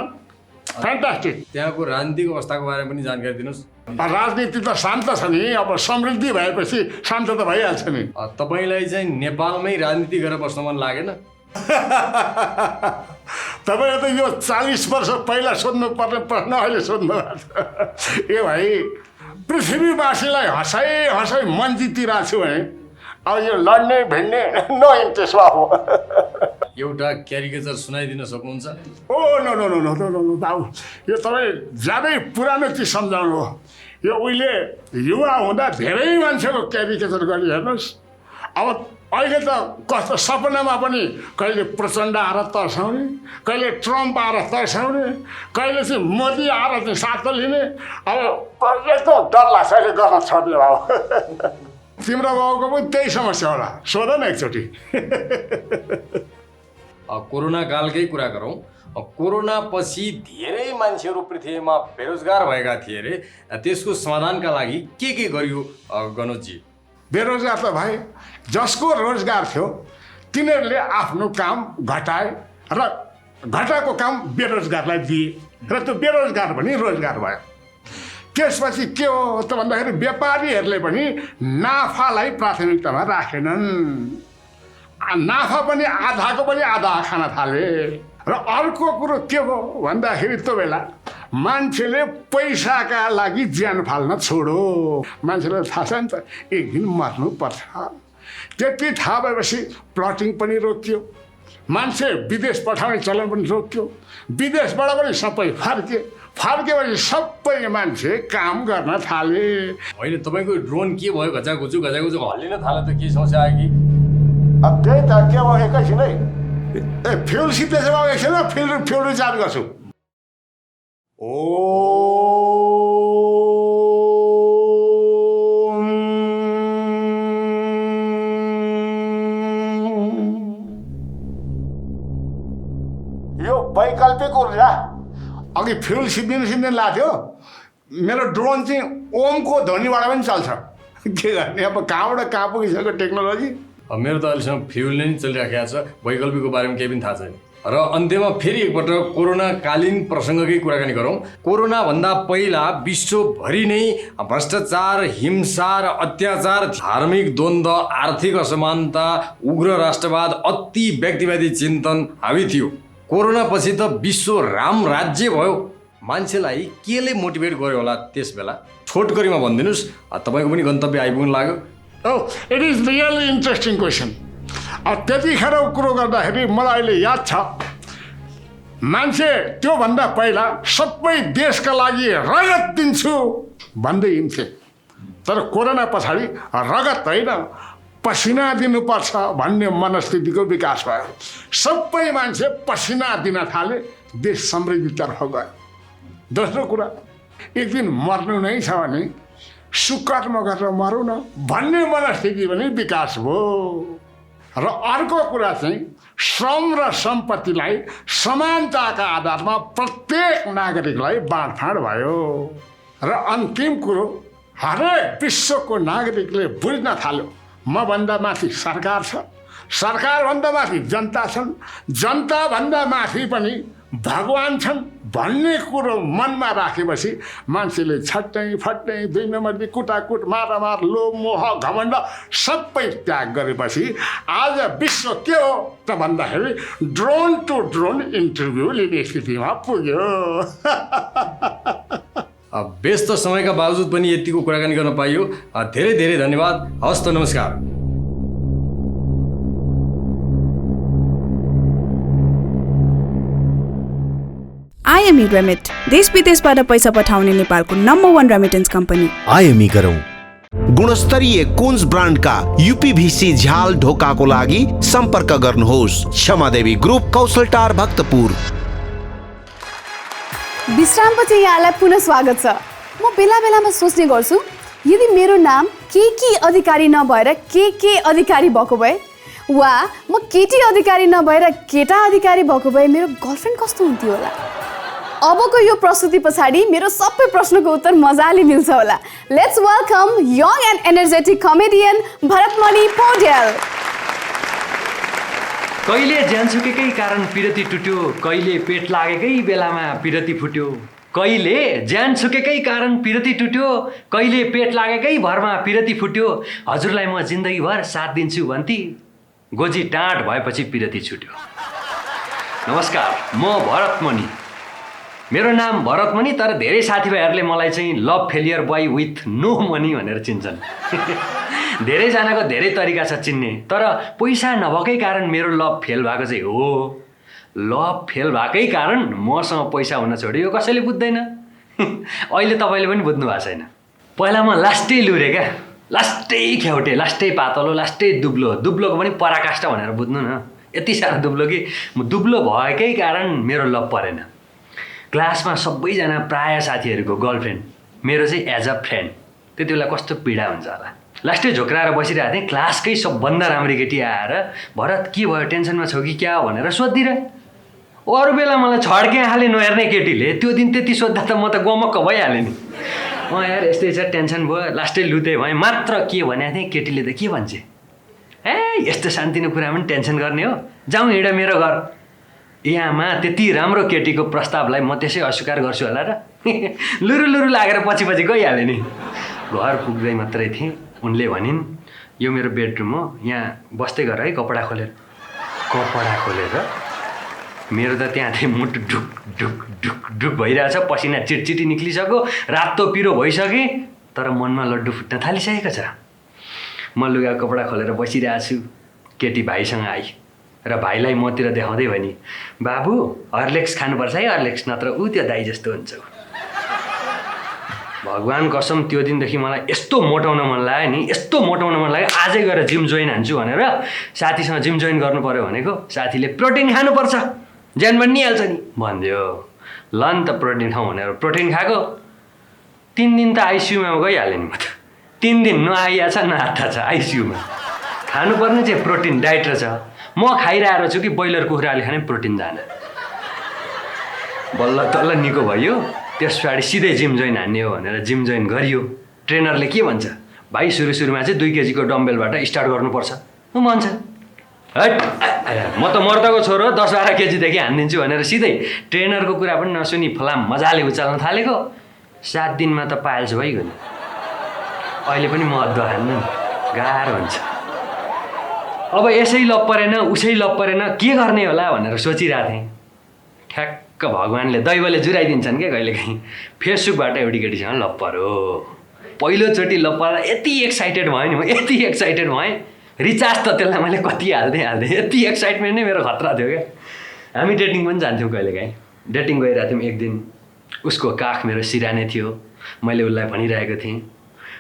फ्यान्टास्टिक त्यहाँको राजनीतिक अवस्थाको बारेमा पनि जानकारी दिनुहोस् राजनीति त शान्त छ नि अब समृद्धि भएपछि शान्त त भइहाल्छ नि तपाईँलाई चाहिँ नेपालमै राजनीति गरेर बस्न मन लागेन तपाईँले त यो 40 वर्ष पहिला सोध्नुपर्ने प्रश्न अहिले सोध्नु ए भाइ पृथ्वीवासीलाई हँसाइ मन जितिरहेको छु भने अब यो लड्ने भिड्ने नो इन्ट्रेस्टमा हो एउटा क्यारिकेचर सुनाइदिन सक्नुहुन्छ oh no no no no no no बाबु यो तपाईँ ज्यादै पुरानो चिज सम्झाउनु हो यो उहिले युवा हुँदा धेरै मान्छेको क्यारिकेचर गरी हेर्नुहोस् अब अहिले त कस्तो सपनामा पनि कहिले प्रचण्ड आएर तर्साउने कहिले ट्रम्प आएर तर्साउने कहिले चाहिँ मोदी आएर चाहिँ साथ लिने अब यस्तो डर लाग्छ अहिले गर्न छोड्ने भाउ तिम्रो बाउको पनि त्यही समस्या होला सोध न एकचोटि कोरोना कालकै कुरा गरौँ कोरोना पछि धेरै मान्छेहरू पृथ्वीमा बेरोजगार भएका थिए अरे त्यसको समाधानका लागि के गरियो गणेशजी बेरोजगार त भाइ जसको रोजगार थियो तिनीहरूले आफ्नो काम घटाए र घटाएको काम बेरोजगारलाई दिए र त्यो बेरोजगार पनि रोजगार भयो त्यसपछि के हो त भन्दाखेरि व्यापारीहरूले पनि नाफालाई प्राथमिकतामा राखेनन् नाफा पनि आधाको पनि आधा खान थाले र अर्को कुरो के हो भन्दाखेरि त्यो बेला मान्छेले पैसाका लागि ज्यान फाल्न छोडो मान्छेलाई थाहा छ नि त एक दिन मर्नुपर्छ त्यति थाहा भएपछि प्लटिङ पनि रोकियो मान्छे विदेश पठाउने चलन पनि रोकियो विदेशबाट पनि सबै फर्केपछि सबै मान्छे काम गर्न थाले होइन तपाईँको ड्रोन के भयो घचाघुचु हल्लिन थाल्यो त के समस्या आयो कि त्यही त के भयो एकैछिनै ए फ्युल सिधेछ अब एकछिन फ्युल रिचार्ज गर्छु यो वैकल्पिक ऊर्जा अघि फ्युल सिद्धिन लाग्थ्यो मेरो ड्रोन चाहिँ ओमको ध्वनिबाट पनि चल्छ के गर्ने अब कहाँबाट कहाँ पुगिसक्यो टेक्नोलोजी मेरो त अहिलेसम्म फ्युल नै चलिराखेको छ वैकल्पिकको बारेमा केही पनि थाहा छैन र अन्त्यमा फेरि एकपटक कोरोनाकालीन प्रसङ्गकै कुराकानी गरौँ कोरोनाभन्दा पहिला विश्वभरि नै भ्रष्टाचार हिंसा र अत्याचार धार्मिक द्वन्द्व आर्थिक असमानता उग्र राष्ट्रवाद अति व्यक्तिवादी चिन्तन हावी थियो कोरोना पछि त विश्व राम राज्य भयो मान्छेलाई केले मोटिभेट गर्यो होला त्यस बेला छोटकरीमा भनिदिनुहोस् तपाईँको पनि गन्तव्य आइपुग्न लाग्यो it is really interesting question त्यतिखेर कुरो गर्दाखेरि मलाई अहिले याद छ मान्छे त्योभन्दा पहिला सबै देशका लागि रगत दिन्छु भन्दै हिँड्थे तर कोरोना पछाडि रगत होइन पसिना दिनुपर्छ भन्ने मनस्थितिको विकास भयो सबै मान्छे पसिना दिन थाले देश समृद्धितर्फ गयो दोस्रो कुरा एक दिन मर्नु नै छ भने सुकर्म गरेर मरौँ न भन्ने मनस्थिति पनि विकास भयो र अर्को कुरा चाहिँ श्रम र सम्पत्तिलाई समानताका आधारमा प्रत्येक नागरिकलाई बाँडफाँड भयो र अन्तिम कुरो हरेक विश्वको नागरिकले बुझ्न थाल्यो मभन्दा माथि सरकार छ सरकारभन्दा माथि जनता छन् जनताभन्दा माथि पनि भगवान् छन् भन्ने कुरो मनमा राखेपछि मान्छेले छट्टै फट्टै दुई नम्बरले कुटाकुट मारामार लोभ मोह घमण्ड सबै त्याग गरेपछि आज विश्व के हो त भन्दाखेरि ड्रोन टु ड्रोन इन्टरभ्यू लिने स्थितिमा पुग्यो व्यस्त समयका बावजुद पनि यतिको कुराकानी गर्न पाइयो धेरै धेरै धन्यवाद हवस् त नमस्कार IME Remit, देश विदेशबाट पैसा पठाउने नेपालको नम्बर 1 रेमिटेन्स कम्पनी। IME गरौँ। गुणस्तरीय कुन्ज ब्रान्डका UPVC झ्याल ढोकाको लागि सम्पर्क गर्नुहोस्। क्षमादेवी ग्रुप, कौशलटार, भक्तपुर। विश्रामपछि यहाँलाई पुनः स्वागत छ। म बेला बेलामा सोच्ने गर्छु, यदि मेरो नाम के अधिकारी नभएर के अधिकारी भएको भए, वा म केटी अधिकारी नभएर केटा अधिकारी भएको भए मेरो गर्लफ्रेन्ड कस्तो हुन्थ्यो होला। अबको यो प्रस्तुति पछाडि मेरो सबै प्रश्नको उत्तर मजाले मिल्छ होला। Let's welcome young and energetic comedian Bharatmani Paudyal. कहिले ज्यानसुकेकै कारण पिरती टुट्यो, कहिले पेट लागेकै बेलामा पिरती फुट्यो। कहिले ज्यानसुकेकै कारण पिरती टुट्यो, कहिले पेट लागेकै भरमा पिरती फुट्यो। हजुरलाई म जिन्दगीभर साथ दिन्छु भन्ती, गोजी टाँट भएपछि पिरती छुट्यो। नमस्कार, म भरतमणि। मेरो नाम भरतमणि, तर धेरै साथीभाइहरूले मलाई चाहिँ love failure boy with no money भनेर चिन्छन्। धेरैजनाको धेरै तरिका छ चिन्ने, तर पैसा नभएकै कारण मेरो लभ फेल भएको चाहिँ हो। लभ फेल भएकै कारण मसँग पैसा हुन छोड्यो, यो कसैले बुझ्दैन। अहिले तपाईँले पनि बुझ्नु भएको छैन। पहिला म लास्टै लुरे क्या, लास्टै ख्याउटे, लास्टै पातलो, लास्टै दुब्लो। दुब्लोको पनि पराकाष्ठ भनेर बुझ्नु न। यति साह्रो दुब्लो कि म दुब्लो भएकै कारण मेरो लभ परेन। क्लासमा सबैजना प्रायः साथीहरूको गर्लफ्रेन्ड, मेरो चाहिँ एज अ फ्रेन्ड। त्यति बेला कस्तो पीडा हुन्छ होला। लास्टै झोक्राएर बसिरहेको थिएँ, क्लासकै सबभन्दा राम्रो केटी आएर भरत के भयो, टेन्सनमा छौ कि क्या भनेर सोधिदिएर। अरू बेला मलाई छड्के हाले नहेर्ने केटीले त्यो दिन त्यति सोद्धा त म त गमक्क भइहालेँ नि। यार यस्तै छ, टेन्सन भयो, लास्टै लुते भएँ। मात्र के भनेको थिएँ, केटीले त के भन्छ, यस्तो शान्तिनो कुरा पनि टेन्सन गर्ने हो, जाउँ हिँड मेरो घर। यहाँमा त्यति राम्रो केटीको प्रस्तावलाई म त्यसै अस्वीकार गर्छु होला र। लुरु लुरु लागेर पछि गइहालेँ नि। घर पुग्दै मात्रै थिएँ, उनले भनिन् यो मेरो बेडरुम हो, यहाँ बस्दै गर है कपडा खोलेर। कपडा खोलेर? मेरो त त्यहाँ थिएँ, मुटु ढुक ढुक ढुक ढुक भइरहेछ, पसिना चिटचिटी निक्लिसक्यो, रातो पिरो भइसकेँ, तर मनमा लड्डु फुट्न थालिसकेको छ। म लुगा कपडा खोलेर बसिरहेको छु, केटी भाइसँग आई र भाइलाई मतिर देखाउँदै भनी, बाबु हर्लिक्स खानुपर्छ है, हर्लिक्स, नत्र ऊ त्यो दाइ जस्तो हुन्छ। भगवान् कसम त्यो दिनदेखि मलाई यस्तो मोटाउन मन लाग्यो नि, यस्तो मोटाउन मन लाग्यो, आजै गएर जिम जोइन हान्छु भनेर साथीसँग जिम जोइन गर्नु पऱ्यो भनेको। साथीले प्रोटिन खानुपर्छ, ज्यान बनिहाल्छ नि भनिदियो। ल नि त प्रोटिन खाउँ भनेर प्रोटिन खाएको। 3 दिन त आइसियुमा गइहालेँ नि म त। 3 दिन न आइया छ न हात्ता छ आइसियुमा। खानुपर्ने चाहिँ प्रोटिन डाइट रहेछ। म खाइरहेको छु कि ब्रोइलर कुखुराले खाने प्रोटिन जान। बल्ल तल्ल निको भयो। त्यस पछाडि सिधै जिम जोइन हान्ने हो भनेर जिम जोइन गरियो। ट्रेनरले के भन्छ, भाइ सुरुमा चाहिँ 2 केजीको डम्बेलबाट स्टार्ट गर्नुपर्छ भन्छ। हट, म त मर्दाको छोरो 10-12 केजीदेखि हानिदिन्छु भनेर सिधै ट्रेनरको कुरा पनि नसुनी फलाम मजाले उचाल्न थालेको। 7 दिनमा त पाइल्स भइगयो नि। अहिले पनि म अदुवा खान्नु गाह्रो हुन्छ। अब यसै लप परेन, उसै लप परेन, के गर्ने होला भनेर सोचिरहेको थिएँ। ठ्याक्क भगवान्ले दैवले जुराइदिन्छन् क्या कहिलेकाहीँ। फेसबुकबाट एउटी केटीसँग लप पर्यो। पहिलोचोटि लप पर्दा यति एक्साइटेड भएँ नि म, यति एक्साइटेड भएँ। रिचार्ज त त्यसलाई मैले कति हाल्दै यति एक्साइटमेन्ट नै मेरो खतरा थियो क्या। हामी डेटिङ पनि जान्थ्यौँ कहिलेकाहीँ। डेटिङ गइरहेको थियौँ। एक दिन उसको काख मेरो सिरानै थियो। मैले उसलाई भनिरहेको थिएँ,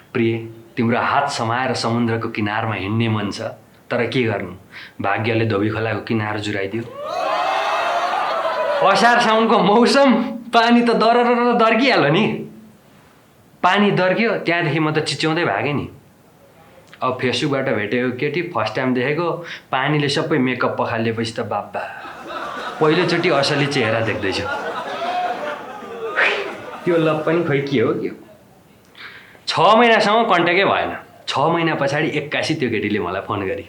प्रिय तिम्रो हात समाएर समुद्रको किनारमा हिँड्ने मन छ, तर के गर्नु, भाग्यले धोबी खोलाको किनार जुराइदियो। असार साउनको मौसम, पानी त दरर दर्किहाल्यो नि। पानी दर्क्यो, त्यहाँदेखि म त चिच्याउँदै भागेँ नि। अब फेसबुकबाट भेटेको केटी, फर्स्ट टाइम देखेको, पानीले सबै मेकअप पखालिएपछि त बाबा पहिलोचोटि असली चेहरा देख्दैछु। त्यो लभ पनि खोइ के हो के हो। 6 महिनासम्म कन्ट्याक्टै भएन। 6 महिना पछाडि 81 त्यो केटीले मलाई फोन गरी,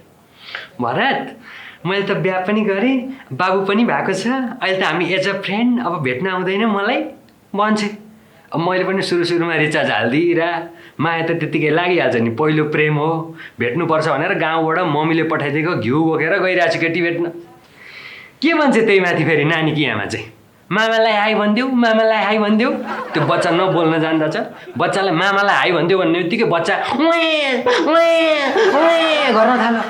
भरत मैले त बिहा पनि गरेँ, बाबु पनि भएको छ, अहिले त हामी एज अ फ्रेन्ड, अब भेट्न आउँदैन मलाई भन्छे। अब मैले पनि सुरुमा रिचार्ज हालिदिइरा, माया त त्यतिकै लागिहाल्छ नि, पहिलो प्रेम हो, भेट्नुपर्छ भनेर गाउँबाट मम्मीले पठाइदिएको घिउ बोकेर गइरहेको छु केटी भेट्न। के भन्छ त्यही माथि फेरि नानीकी आमा चाहिँ, मामालाई हाई भनिदेऊ, मामालाई हाई भनिदेऊ। त्यो बच्चा नबोल्न जान्दछ, बच्चालाई मामालाई हाई भनिदेऊ भन्ने बित्तिकै बच्चा गर्न थाल्यो।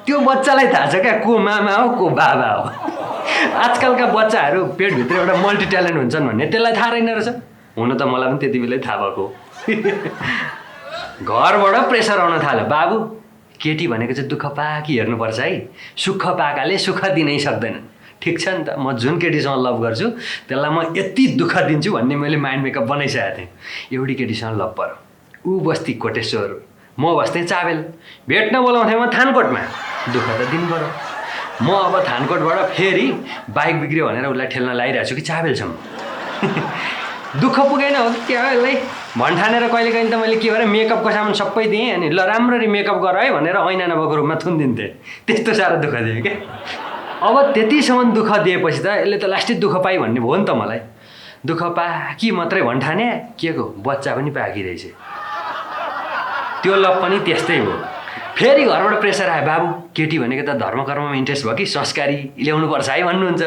त्यो बच्चालाई थाहा छ क्या को मामा हो को बाबा हो। आजकलका बच्चाहरू पेटभित्र एउटा मल्टी ट्यालेन्ट हुन्छन् भन्ने त्यसलाई थाहा रहेन रहेछ। हुन त मलाई पनि त्यति बेलै थाहा भएको। घरबाट प्रेसर आउन थाल्यो, बाबु केटी भनेको चाहिँ दुःख पाकी हेर्नुपर्छ है, सुख पाकाले सुख दिनै सक्दैनन्। ठिक छ नि त, म जुन केटीसँग लभ गर्छु त्यसलाई म यति दुःख दिन्छु भन्ने मैले माइन्ड मेकअप बनाइसकेको थिएँ। एउटी केटीसँग लभ पऱ्यो, ऊ बस्ती कोटेश्वर, म बस्थेँ चाबेल। भेट्न बोलाउँथेँ म थानकोटमा, दुःख त दिनु पऱ्यो। म अब थानकोटबाट फेरि बाइक बिग्रियो भनेर उसलाई ठेल्न लागिरहेको छु कि चाबेलसम्म। दुःख पुगेन हो कि क्या यसलाई भन्ठानेर कहिलेकाहीँ त मैले के गरेँ, मेकअपको सामान सबै दिएँ अनि ल राम्ररी मेकअप गर है भनेर ऐना नभएको रूपमा थुनिदिन्थेँ। त्यस्तो साह्रो दुःख दिएँ क्या। अब त्यतिसम्म दुःख दिएपछि त यसले त लास्टै दुःख पाइ भन्ने भयो नि त मलाई। दुःख पाकी मात्रै भन्ठाने, के को बच्चा पनि पाकिरहेछ। त्यो लभ पनि त्यस्तै हो। फेरि घरबाट प्रेसर आयो, बाबु केटी भनेको त धर्म कर्ममा इन्ट्रेस्ट भयो कि संस्कारी ल्याउनुपर्छ है भन्नुहुन्छ।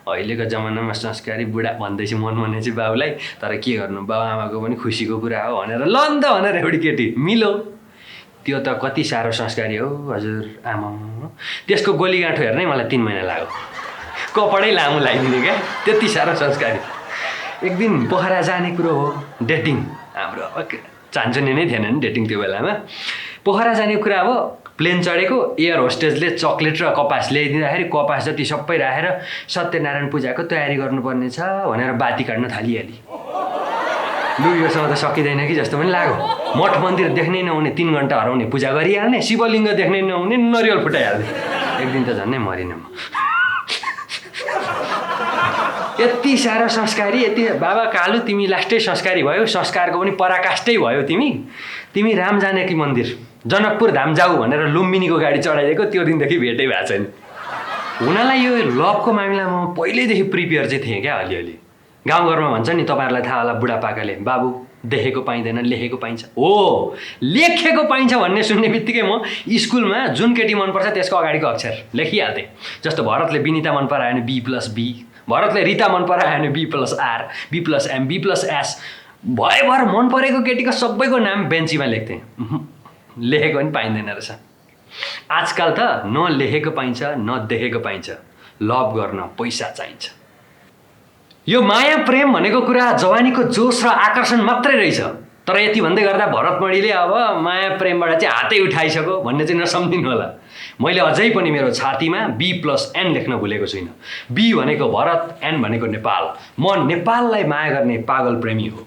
अहिलेको जमानामा संस्कारी बुढा भन्दैछु मन भने चाहिँ बाबुलाई, तर के गर्नु बाबु आमाको पनि खुसीको कुरा हो भनेर ल नि त भनेर एउटी केटी मिलो। त्यो त कति साह्रो संस्कारी हो हजुर आमा। त्यसको गोलीगाँठो हेर्नै मलाई 3 महिना लाग्यो, कपडै लामो लगाइदिने क्या, त्यति साह्रो संस्कारी। एक दिन पोखरा जाने कुरो हो, डेटिङ। हाम्रो चान्चुने नै थिएन नि डेटिङ त्यो बेलामा। पोखरा जाने कुरा अब प्लेन चढेको, एयर होस्टेजले चक्लेट र कपास ल्याइदिँदाखेरि कपास जति सबै राखेर सत्यनारायण पूजाको तयारी गर्नुपर्ने छ भनेर बाती काट्न थालिहाली। लु योसँग त सकिँदैन कि जस्तो पनि लाग्यो। मठ मन्दिर देख्नै नहुने 3 घन्टा हराउने पूजा गरिहाल्ने, शिवलिङ्ग देख्नै नहुने नरिवल फुटाइहाल्ने। एक दिन त झन्नै मरिन म। यति साह्रो संस्कारी, यति बाबा कालु तिमी लास्टै संस्कारी भयो, संस्कारको पनि पराकाष्ठै भयो तिमी। तिमी राम जानकी मन्दिर जनकपुर धाम जाऊ भनेर लुम्बिनीको गाडी चढाइदिएको, त्यो दिनदेखि भेटै भएको छैन। हुनलाई यो लभको मामिलामा म पहिल्यैदेखि प्रिपेयर चाहिँ थिएँ क्या। अलिअलि गाउँघरमा भन्छ नि तपाईँहरूलाई थाहा होला, बुढापाकाले बाबु देखेको पाइँदैन लेखेको पाइन्छ। हो लेखेको पाइन्छ भन्ने सुन्ने बित्तिकै म स्कुलमा जुन केटी मनपर्छ त्यसको अगाडिको अक्षर लेखिहाल्थेँ। जस्तो भरतले विनिता मन परायो भने B+B, भरतले रिता मन परायो भने B+R, B+M, B+S, भयभर मन परेको केटीको सबैको नाम बेन्चीमा लेख्थेँ। लेखेको पनि पाइँदैन रहेछ। आजकल त न लेखेको पाइन्छ न देखेको पाइन्छ, लभ गर्न पैसा चाहिन्छ। यो माया प्रेम भनेको कुरा जवानीको जोस र आकर्षण मात्रै रहेछ। तर यति भन्दै गर्दा भरतमणिले अब माया प्रेमबाट चाहिँ हातै उठाइसक्यो भन्ने चाहिँ नसम्झिनु होला। मैले अझै पनि मेरो छातीमा B+N लेख्न भुलेको छुइनँ। B भनेको भरत, N भनेको नेपाल। म नेपाललाई माया गर्ने पागल प्रेमी हो।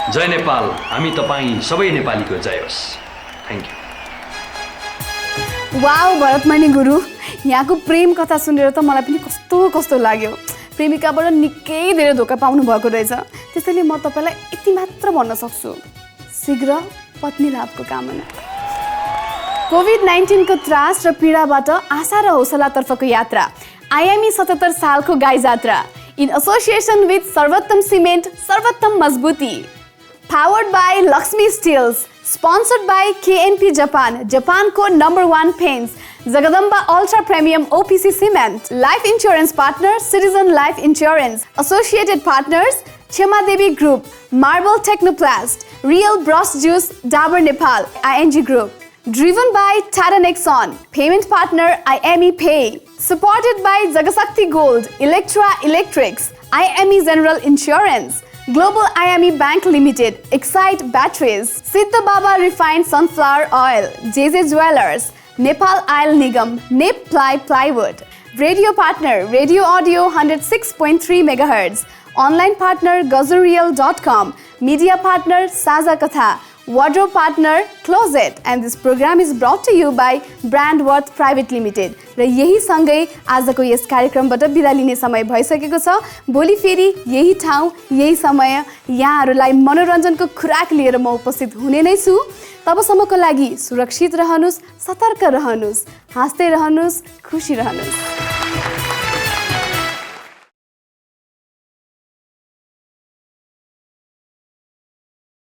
जय नेपाल, हामी तपाईँ सबै नेपालीको जय होस्। Thank you. वाउ भरतमणि गुरु, यहाँको प्रेम कथा सुनेर त मलाई पनि कस्तो कस्तो लाग्यो। प्रेमिकाबाट निकै धेरै धोका पाउनु भएको रहेछ। त्यसैले म तपाईँलाई यति मात्र भन्न सक्छु, शीघ्र पत्नी लाभको कामना। कोभिड-19 को त्रास र पीडाबाट आशा र हौसलातर्फको यात्रा, आयामी 77 सालको गाई जात्रा, इन एसोसिएसन विथ सर्वोत्तम सिमेन्ट, सर्वोत्तम मजबुती, powered by Lakshmi Steels, sponsored by KNP Japan, Japan को #1 paints, Jagadamba Ultra Premium OPC Cement, Life Insurance Partner, Citizen Life Insurance, Associated Partners, Chema Devi Group, Marble Technoplast, Real Brush Juice, Dabur Nepal, ING Group. Driven by Tata Nexon, Payment Partner IME Pay, supported by Jagasakti Gold, Electra Electrics, IME General Insurance, Global IME Bank Limited, Excite Batteries, Siddha Baba Refined Sunflower Oil, JJ Jewelers, Nepal Oil Nigam, Nip Ply Plywood. Radio Partner, Radio Audio 106.3 MHz. Online Partner, Gazurial.com. Media Partner, Saza Katha. Wardrobe Partner, Closet. And this program is brought to you by Brandworth Private Limited. र यही सँगै आजको यस कार्यक्रमबाट बिदा लिने समय भइसकेको छ। भोलि फेरि यही ठाउँ यही समय यहाँहरूलाई मनोरञ्जनको खुराक लिएर म उपस्थित हुने नै छु। तबसम्मको लागि सुरक्षित रहनुस्, सतर्क रहनुस्, हाँस्दै रहनुस्, खुसी रहनुस्।